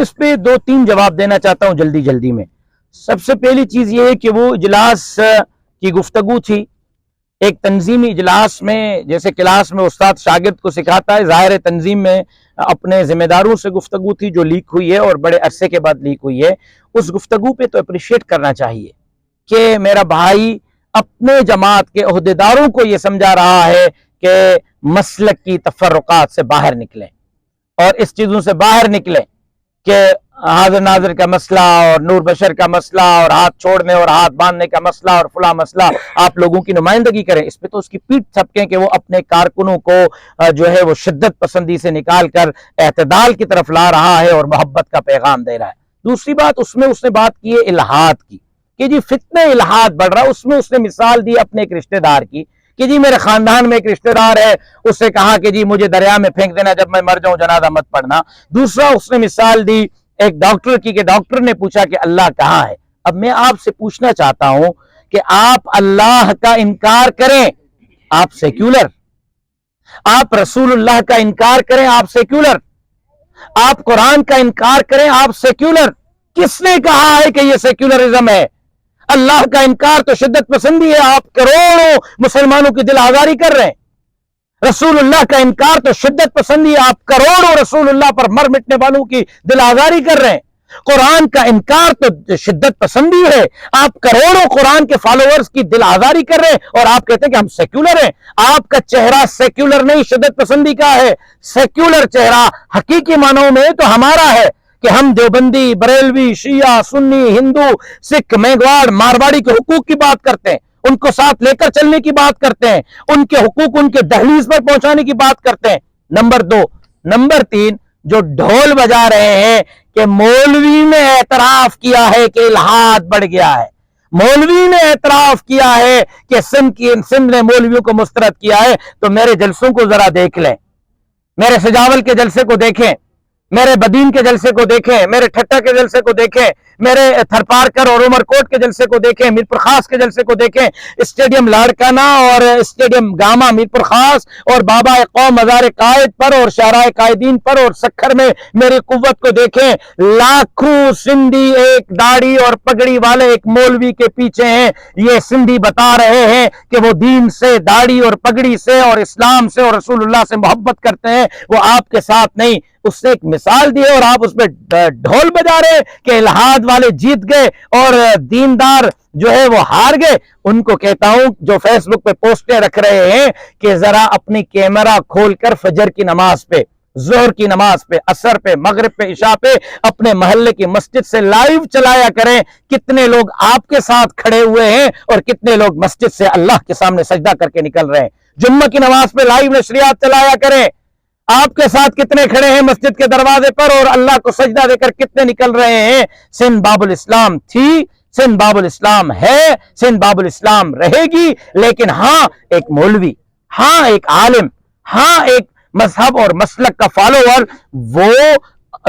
اس پہ 2-3 جواب دینا چاہتا ہوں جلدی میں۔ سب سے پہلی چیز یہ ہے کہ وہ اجلاس کی گفتگو تھی، ایک تنظیمی اجلاس میں، جیسے کلاس میں استاد شاگرد کو سکھاتا ہے، ظاہر تنظیم میں اپنے ذمہ داروں سے گفتگو تھی جو لیک ہوئی ہے اور بڑے عرصے کے بعد لیک ہوئی ہے۔ اس گفتگو پہ تو اپریشیٹ کرنا چاہیے کہ میرا بھائی اپنے جماعت کے عہدیداروں کو یہ سمجھا رہا ہے کہ مسلک کی تفرقات سے باہر نکلیں اور اس چیزوں سے باہر نکلیں کہ حاضر ناظر کا مسئلہ اور نور بشر کا مسئلہ اور ہاتھ چھوڑنے اور ہاتھ باندھنے کا مسئلہ اور فلاں مسئلہ آپ لوگوں کی نمائندگی کریں۔ اس پہ تو اس کی پیٹھ تھپکیں کہ وہ اپنے کارکنوں کو جو ہے وہ شدت پسندی سے نکال کر اعتدال کی طرف لا رہا ہے اور محبت کا پیغام دے رہا ہے۔ دوسری بات اس میں اس نے بات کی ہے الہاد کی کہ جی فتنہ الہاد بڑھ رہا ہے۔ اس میں اس نے مثال دی اپنے ایک رشتہ دار کی کہ جی میرے خاندان میں ایک رشتہ دار ہے، اس سے کہا کہ جی مجھے دریا میں پھینک دینا، جب میں مر جاؤں جنازہ مت پڑھنا۔ دوسرا اس نے مثال دی ایک ڈاکٹر کی کہ ڈاکٹر نے پوچھا کہ اللہ کہاں ہے۔ اب میں آپ سے پوچھنا چاہتا ہوں کہ آپ اللہ کا انکار کریں، آپ سیکولر، آپ رسول اللہ کا انکار کریں، آپ سیکولر، آپ قرآن کا انکار کریں، آپ سیکولر۔ کس نے کہا ہے کہ یہ سیکولرزم ہے؟ اللہ کا انکار تو شدت پسندی ہے، آپ کروڑوں مسلمانوں کی دل آزاری کر رہے ہیں۔ رسول اللہ کا انکار تو شدت پسندی ہے، آپ کروڑوں رسول اللہ پر مر مٹنے والوں کی دل آزاری کر رہے ہیں۔ قرآن کا انکار تو شدت پسندی ہے، آپ کروڑوں قرآن کے فالوورز کی دل آزاری کر رہے ہیں اور آپ کہتے ہیں کہ ہم سیکولر ہیں۔ آپ کا چہرہ سیکولر نہیں، شدت پسندی کا ہے۔ سیکولر چہرہ حقیقی معنوں میں تو ہمارا ہے کہ ہم دیوبندی، بریلوی، شیعہ، سنی، ہندو، سکھ، میگواڑ، مارواڑی کے حقوق کی بات کرتے ہیں، ان کو ساتھ لے کر چلنے کی بات کرتے ہیں، ان کے حقوق ان کے دہلیز پر پہنچانے کی بات کرتے ہیں۔ نمبر 2۔ نمبر 3، جو ڈھول بجا رہے ہیں کہ مولوی نے اعتراف کیا ہے کہ الہاد بڑھ گیا ہے، مولوی نے اعتراف کیا ہے کہ سندھ نے مولویوں کو مسترد کیا ہے، تو میرے جلسوں کو ذرا دیکھ لیں، میرے سجاول کے جلسے کو دیکھیں، میرے بدین کے جلسے کو دیکھیں، میرے ٹھٹا کے جلسے کو دیکھیں، میرے تھرپارکر اور عمر کوٹ کے جلسے کو دیکھیں، میرپور خاص کے جلسے کو دیکھیں، اسٹیڈیم لاڑکانہ اور اسٹیڈیم گاما میرپور خاص اور بابا قوم مزار قائد پر اور شاہراہ قائدین پر اور سکھر میں میری قوت کو دیکھیں۔ لاکھوں سندھی ایک داڑھی اور پگڑی والے ایک مولوی کے پیچھے ہیں۔ یہ سندھی بتا رہے ہیں کہ وہ دین سے، داڑھی اور پگڑی سے اور اسلام سے اور رسول اللہ سے محبت کرتے ہیں، وہ آپ کے ساتھ نہیں۔ اس سے ایک مثال دی ہے اور آپ اس پہ ڈھول بجا رہے کہ الہاد والے جیت گئے اور دیندار جو ہے وہ ہار گئے۔ ان کو کہتا ہوں جو فیس بک پہ پوسٹیں رکھ رہے ہیں کہ ذرا اپنی کیمرہ کھول کر فجر کی نماز پہ، ظہر کی نماز پہ، عصر پہ، مغرب پہ، عشاء پہ اپنے محلے کی مسجد سے لائیو چلایا کریں کتنے لوگ آپ کے ساتھ کھڑے ہوئے ہیں اور کتنے لوگ مسجد سے اللہ کے سامنے سجدہ کر کے نکل رہے ہیں۔ جمعہ کی نماز پہ لائیو نشریات چلایا کریں، آپ کے ساتھ کتنے کھڑے ہیں مسجد کے دروازے پر اور اللہ کو سجدہ دے کر کتنے نکل رہے ہیں۔ سندھ باب الاسلام تھی، سندھ باب الاسلام ہے، سندھ باب الاسلام رہے گی، لیکن ہاں ایک مولوی، ہاں ایک عالم، ہاں ایک مذہب اور مسلک کا فالوور وہ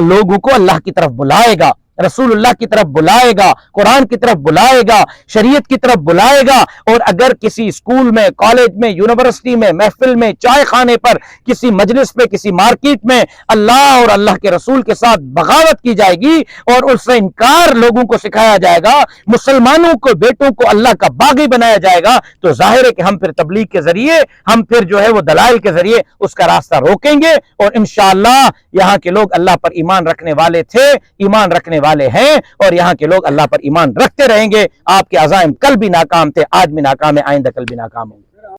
لوگوں کو اللہ کی طرف بلائے گا، رسول اللہ کی طرف بلائے گا، قرآن کی طرف بلائے گا، شریعت کی طرف بلائے گا۔ اور اگر کسی اسکول میں، کالج میں، یونیورسٹی میں، محفل میں، چائے خانے پر، کسی مجلس پہ، کسی مارکیٹ میں اللہ اور اللہ کے رسول کے ساتھ بغاوت کی جائے گی اور اس سے انکار لوگوں کو سکھایا جائے گا، مسلمانوں کو، بیٹوں کو اللہ کا باغی بنایا جائے گا، تو ظاہر ہے کہ ہم پھر تبلیغ کے ذریعے، ہم پھر جو ہے وہ دلائل کے ذریعے اس کا راستہ روکیں گے۔ اور انشاءاللہ یہاں کے لوگ اللہ پر ایمان رکھنے والے تھے، ایمان رکھنے والے ہیں اور یہاں کے لوگ اللہ پر ایمان رکھتے رہیں گے۔ آپ کے عزائم کل بھی ناکام تھے، آج بھی ناکام ہے، آئندہ کل بھی ناکام ہوں گے۔